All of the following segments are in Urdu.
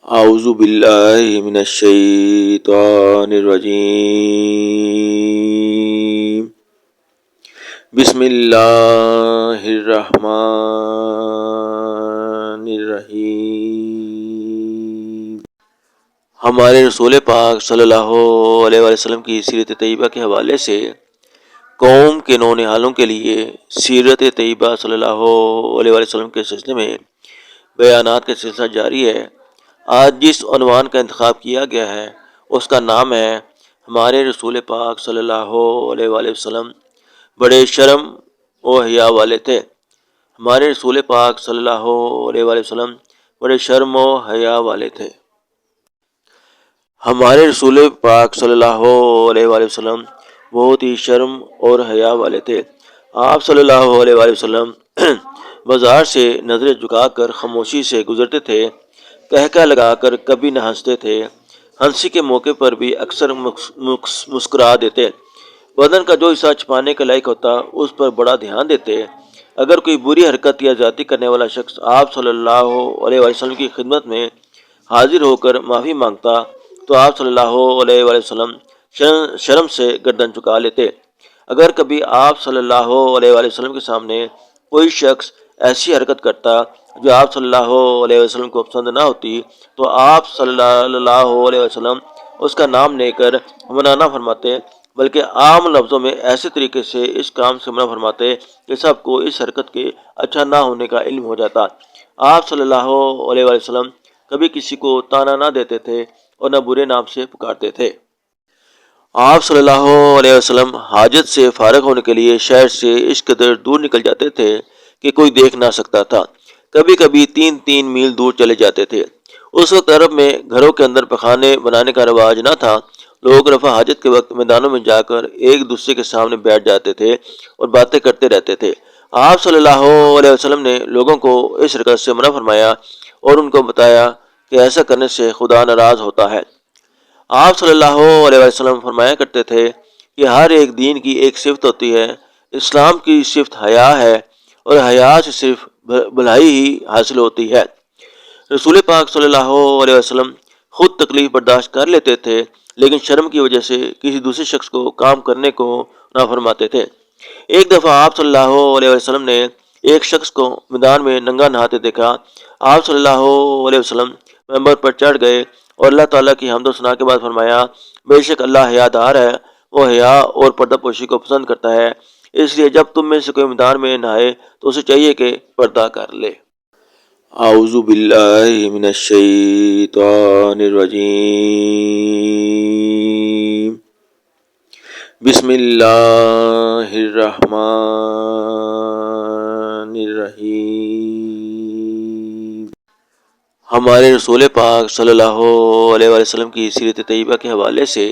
اعوذ باللہ من الشیطان الرجیم بسم اللہ الرحمن الرحیم۔ ہمارے رسول پاک صلی اللہ علیہ وسلم کی سیرت طیبہ کے حوالے سے قوم کے نونہالوں کے لیے سیرت طیبہ صلی اللہ علیہ وسلم کے سلسلے میں بیانات کا سلسلہ جاری ہے۔ آج جس عنوان کا انتخاب کیا گیا ہے اس کا نام ہے ہمارے رسول پاک صلی اللہ علیہ وسلم بڑے شرم و حیا والے تھے۔ ہمارے رسول پاک صلی اللہ علیہ وسلم بڑے شرم و حیا والے تھے۔ ہمارے رسول پاک صلی اللہ علیہ وسلم بہت ہی شرم اور حیا والے تھے۔ آپ صلی اللہ علیہ وسلم بازار سے نظریں جھکا کر خاموشی سے گزرتے تھے، کہکہ لگا کر کبھی نہ ہنستے تھے، ہنسی کے موقع پر بھی اکثر مسکرا دیتے، بدن کا جو حصہ چھپانے کے لائق ہوتا اس پر بڑا دھیان دیتے۔ اگر کوئی بری حرکت یا زیادتی کرنے والا شخص آپ صلی اللہ علیہ وسلم کی خدمت میں حاضر ہو کر معافی مانگتا تو آپ صلی اللہ علیہ وسلم شرم سے گردن جھکا لیتے۔ اگر کبھی آپ صلی اللہ علیہ وسلم کے سامنے کوئی شخص ایسی حرکت کرتا جو آپ صلی اللہ علیہ وسلم کو پسند نہ ہوتی تو آپ صلی اللہ علیہ وسلم اس کا نام لے کر منع نہ فرماتے، بلکہ عام لفظوں میں ایسے طریقے سے اس کام سے منع فرماتے کہ سب کو اس حرکت کے اچھا نہ ہونے کا علم ہو جاتا۔ آپ صلی اللہ علیہ وسلم کبھی کسی کو تانا نہ دیتے تھے اور نہ برے نام سے پکارتے تھے۔ آپ صلی اللہ علیہ وسلم حاجت سے فارغ ہونے کے لیے شہر سے اس قدر دور نکل جاتے تھے کہ کوئی دیکھ نہ سکتا تھا، کبھی کبھی 3 میل دور چلے جاتے تھے۔ اس وقت عرب میں گھروں کے اندر پخانے بنانے کا رواج نہ تھا، لوگ رفع حاجت کے وقت میدانوں میں جا کر ایک دوسرے کے سامنے بیٹھ جاتے تھے اور باتیں کرتے رہتے تھے۔ آپ صلی اللہ علیہ وسلم نے لوگوں کو اس حرکت سے منع فرمایا اور ان کو بتایا کہ ایسا کرنے سے خدا ناراض ہوتا ہے۔ آپ صلی اللہ علیہ وسلم فرمایا کرتے تھے کہ ہر ایک دین کی ایک صفت ہوتی ہے، اسلام کی صفت حیا ہے اور حیا سے صرف بھلائی ہی حاصل ہوتی ہے۔ رسول پاک صلی اللہ علیہ وسلم خود تکلیف برداشت کر لیتے تھے، لیکن شرم کی وجہ سے کسی دوسرے شخص کو کام کرنے کو نہ فرماتے تھے۔ ایک دفعہ آپ صلی اللہ علیہ وسلم نے ایک شخص کو میدان میں ننگا نہاتے دیکھا۔ آپ صلی اللہ علیہ وسلم ممبر پر چڑھ گئے اور اللہ تعالیٰ کی حمد و ثنا کے بعد فرمایا، بے شک اللہ حیا دار ہے، وہ حیا اور پردہ پوشی کو پسند کرتا ہے، اس لیے جب تم میں سے کوئی میدان میں نہائے تو اسے چاہیے کہ پردہ کر لے۔ اعوذ باللہ من الشیطان الرجیم بسم اللہ الرحمن الرحیم۔ ہمارے رسول پاک صلی اللہ علیہ وسلم کی سیرت طیبہ کے حوالے سے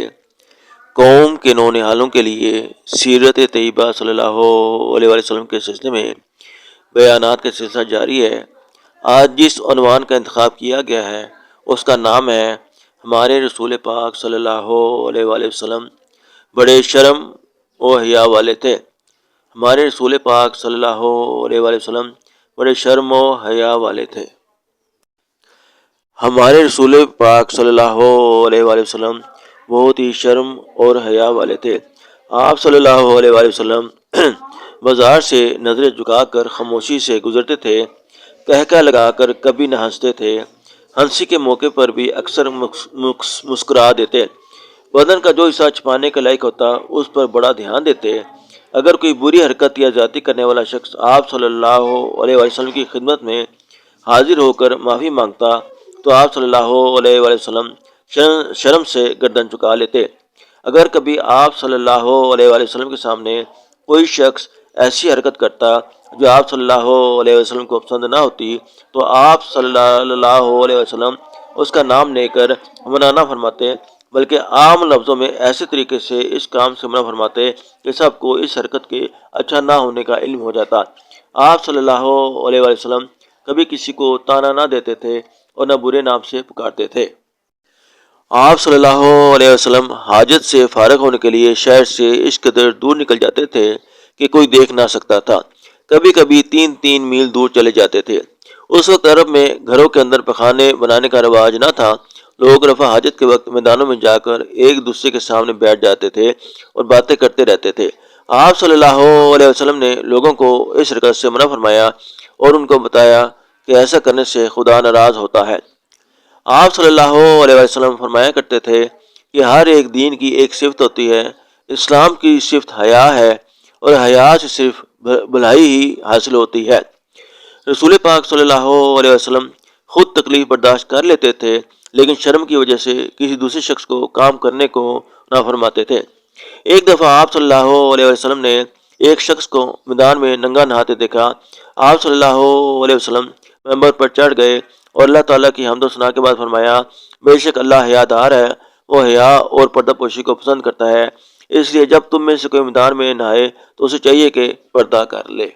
قوم کے نونہالوں کے لیے سیرت طیبہ صلی اللہ علیہ وسلم کے سلسلے میں بیانات کا سلسلہ جاری ہے۔ آج جس عنوان کا انتخاب کیا گیا ہے اس کا نام ہے ہمارے رسول پاک صلی اللہ علیہ وسلم بڑے شرم و حیا والے تھے۔ ہمارے رسول پاک صلی اللہ علیہ وسلم بڑے شرم و حیا والے تھے۔ ہمارے رسول پاک صلی اللہ علیہ وسلم بہت ہی شرم اور حیا والے تھے۔ آپ صلی اللہ علیہ وسلم بازار سے نظریں جھکا کر خاموشی سے گزرتے تھے، کہکہ لگا کر کبھی نہ ہنستے تھے، ہنسی کے موقع پر بھی اکثر مسکرا دیتے، بدن کا جو حصہ چھپانے کے لائق ہوتا اس پر بڑا دھیان دیتے۔ اگر کوئی بری حرکت یا زیادتی کرنے والا شخص آپ صلی اللہ علیہ وسلم کی خدمت میں حاضر ہو کر معافی مانگتا تو آپ صلی اللہ علیہ وسلم شرم سے گردن جھکا لیتے۔ اگر کبھی آپ صلی اللہ علیہ وسلم کے سامنے کوئی شخص ایسی حرکت کرتا جو آپ صلی اللہ علیہ وسلم کو پسند نہ ہوتی تو آپ صلی اللہ علیہ وسلم اس کا نام لے کر منع نہ فرماتے، بلکہ عام لفظوں میں ایسے طریقے سے اس کام سے منع فرماتے کہ سب کو اس حرکت کے اچھا نہ ہونے کا علم ہو جاتا۔ آپ صلی اللہ علیہ وسلم کبھی کسی کو تانا نہ دیتے تھے اور نہ برے نام سے پکارتے تھے۔ آپ صلی اللہ علیہ وسلم حاجت سے فارغ ہونے کے لیے شہر سے اس قدر دور نکل جاتے تھے کہ کوئی دیکھ نہ سکتا تھا، کبھی کبھی 3 میل دور چلے جاتے تھے۔ اس وقت عرب میں گھروں کے اندر پخانے بنانے کا رواج نہ تھا۔ لوگ رفع حاجت کے وقت میدانوں میں جا کر ایک دوسرے کے سامنے بیٹھ جاتے تھے اور باتیں کرتے رہتے تھے۔ آپ صلی اللہ علیہ وسلم نے لوگوں کو اس حرکت سے منع فرمایا اور ان کو بتایا کہ ایسا کرنے سے خدا ناراض ہوتا ہے۔ آپ صلی اللہ علیہ وسلم فرمایا کرتے تھے کہ ہر ایک دین کی ایک صفت ہوتی ہے۔ اسلام کی صفت حیا ہے اور حیا سے صرف بھلائی ہی حاصل ہوتی ہے۔ رسول پاک صلی اللہ علیہ وسلم خود تکلیف برداشت کر لیتے تھے، لیکن شرم کی وجہ سے کسی دوسرے شخص کو کام کرنے کو نہ فرماتے تھے۔ ایک دفعہ آپ صلی اللہ علیہ وسلم نے ایک شخص کو میدان میں ننگا نہاتے دیکھا۔ آپ صلی اللہ علیہ وسلم ممبر پر چڑھ گئے اور اللہ تعالیٰ کی حمد و ثنا کے بعد فرمایا، بے شک اللہ حیا دار ہے، وہ حیا اور پردہ پوشی کو پسند کرتا ہے، اس لیے جب تم میں سے کوئی میدان میں نہائے تو اسے چاہیے کہ پردہ کر لے۔